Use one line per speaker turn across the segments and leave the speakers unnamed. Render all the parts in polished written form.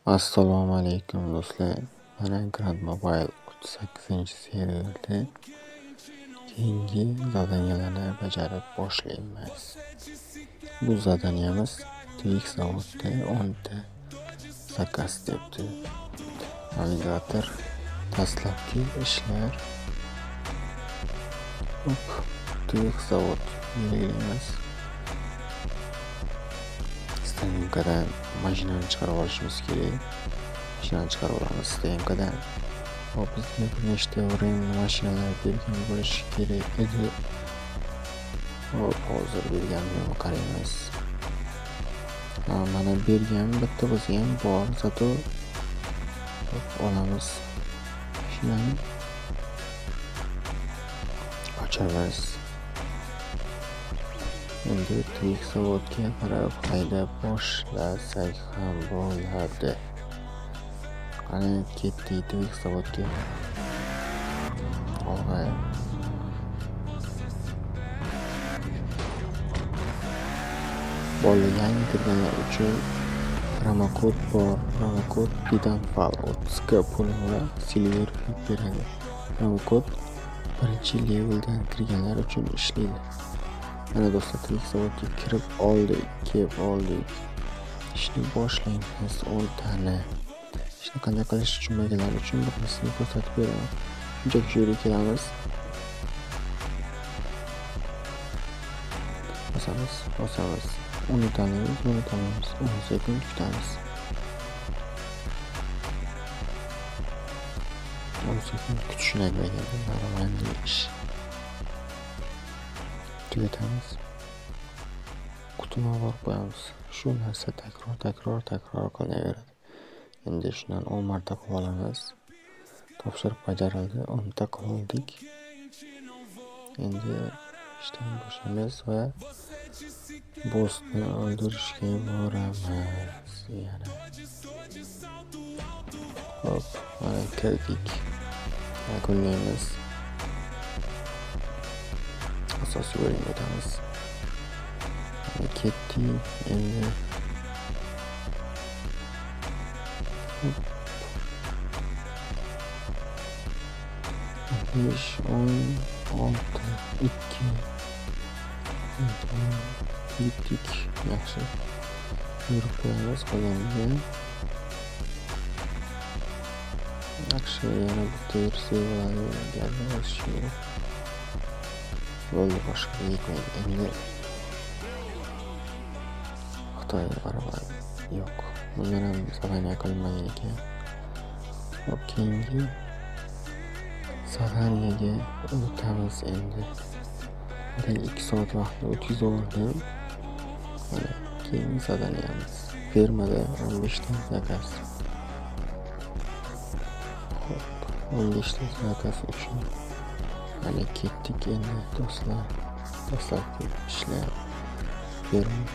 Assalomu alaykum do'stlar. Mana Grand Mobile 38-seriyada keyingi zadaniyalarni bajarib boshlaymiz. Bu zadaniyamiz Twix zavodda 10 ta zakaz debdi. Navigator dastlabki ishlar. Twix zavod belgilaymiz. STMKdan mashinani chiqarib olishimiz kerak. Mashinani chiqarib olamiz STMKdan. Bizga bir nechta временно mashinalar bergan bo'lishi kerak edi. Hozir berganini qaraymiz. Mana bergan bitta bizga ham bor, zato olamiz mashinani. Ochamiz. Endi Twix zavodga qarab haydab boshlasak ham bo'ladi. Qani ketdik Twix zavodga. Olg'ay. Yangi kirganlar uchun promokod bor. Promokod Titanfall 30 ga pulga silver beradi. Promokod birinchi leveldan kirganlar uchun ishlaydi. Mana do'stlar, Twix zavodga kirib oldik. Ishni boshlaymiz 10 tani. Ishni qanday qilish tushunmaganlar uchun bir narsani ko'rsatib beraman. Shunchaki shu yerga kelamiz. Bosamiz. Uni tanlaymiz. 10 sekund kutamiz. 10 sekund kutishni aytmagan. Mana ish. Tugatamiz. Qutini olib qo'yamiz. Shu narsa takror qilaveradi. Endi shundan 10 marta qilib olamiz. Topshiriq bajarildi. 10 ta qildik. Endi ishdan boshlaymiz va bossni o'ldirishga boramiz. Yana. Mana kirdik. Yakunlaymiz. Asosiy bo'limga o'tamiz. Ketdik endi. 5, 10, 6, 2. Ketdik. Yaxshi. Yurib qo'yamiz qolganiga. Yaxshi, yana bitta yursa bo'ladi. Bo'ldi, boshqa yetmaydi. Endi Xitoyga barabar yo'q. Bundan ham zadaniya qilinmagan ekan. Keyingi zadaniyaga o'tamiz endi. 2 soat vaqtni o'tkazib mana keyingi zadaniyamiz. Fermada 15 ta zakaz. 15 ta zakaz uchun mana ketdik endi do'stlar. Dastlabki ishlar. Ferma.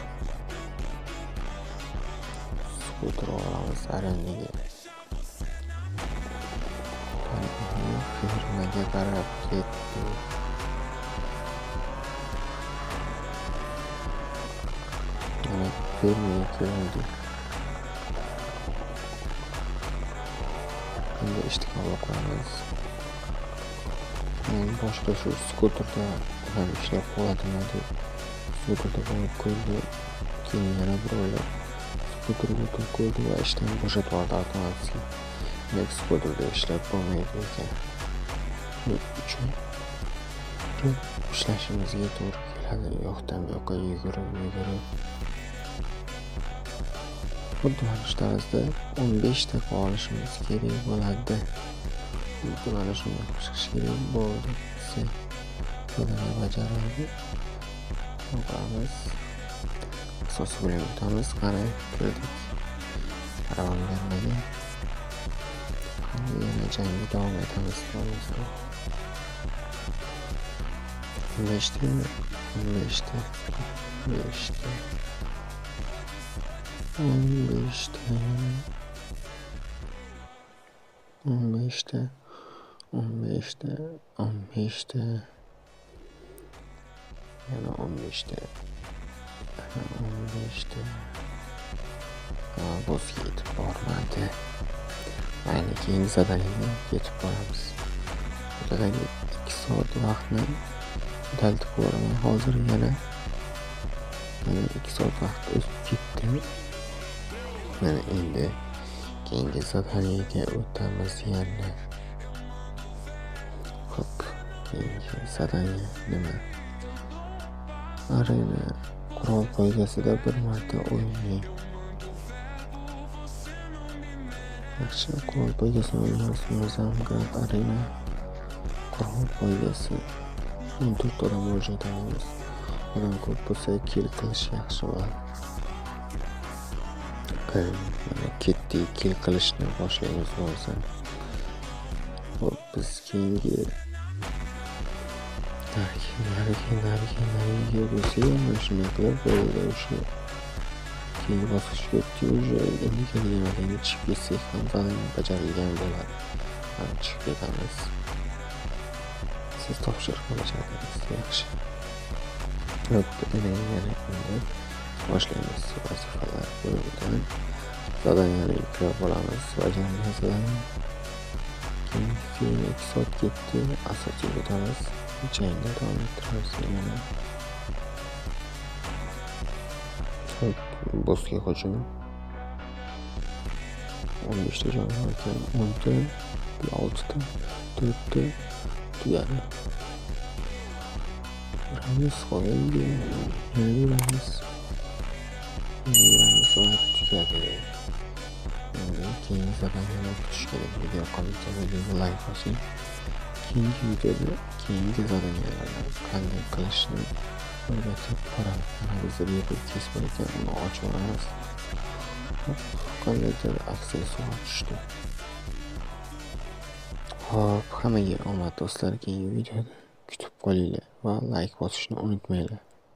Skuter olamiz arendaga. Fermaga qarab ketdik. Mana fermaga keldik. Endi ishni olib qo'yamiz. Boshqa shu skuterda ham ishlab qoladimi deb skuterda bo'lib ko'rdi. Keyin yana bir o'ylab skuterga o'tib ko'rdi va ishdan bo'shatib oldi avtomatik. Next skuterda ishlab bo'lmaydi ekan. Shuning uchun ishlashimizga to'g'ri keladi. Yoqdan bu yoqqa yugurib. Xuddi mana shu tarzda 15 ta qolishimiz kerak bo'ladi. Mana shunday qilish kerak bo'ldi. Zadaniya bajarildi. O'qamiz. Asosiy bo'limga o'tamiz. Qarang, kirdik. Ravon bermagan. Yana jangga davom etamiz. 15 ta. 15 ta. 15 ta. Yana 15 ta. 15 ta. Bosga yetib bormadi. keyingi zadaniyaga ketib boramiz. Buradagi 2 soat vaqtni udaltib boraman. Hozir yana 2 soat vaqt o'tib ketdi. Mana endi keyingi zadaniyaga o'tamiz yana. Hop, keyingi zadaniya nima? Arena qurol poygasida bir marta o'ynang. Yaxshi, qurol poygasini o'ynaymiz. Grand Arena qurol poygasi 14 odam o'ynaymiz. Odam ko'p bo'lsa kill qilish yaxshi bo'ladi. Mana ketdik, kill qilishni boshlaymiz bo'lsa. Hop, biz keyingi nariga bo'lsa mana shunday qilib bo'ldi. O'sha keyingi bosqichga o'tdik. Уже endi kelganlarga chiqib ketsak ham zadaniya bajarilgan bo'ladi. Mana chiqib ketamiz. Siz topshiriqni bajardingiz, yaxshi. Hop, yana endi boshlaymiz vazifalar bo'limidan. Zadaniyani yuklab olamiz. Bajarilgan zadaniya. Keyin 2 soat ketdi. Asosiy o'tamiz. Jangda davom ettiramiz yana. Hop, bossga hujum. 15 ta jon bor ekan. 10 ta, 6 ta, 4 ta tugadi. Yuramiz qoldi. Yuramiz va tugadi. Endi keyingi zadaniyalar kutish kerak. Video qolsa videoga like bosing. Keyingi videoda keyingi zadaniyalarni qanday qilishni o'rgatib boramiz. Bizda bepul kesma ekan, uni ochib olamiz. Qandaydir aksessuar tushdi. Hop, hammaga omad do'stlar. Keyingi videoda kutib qolinglar va like bosishni unutmanglar.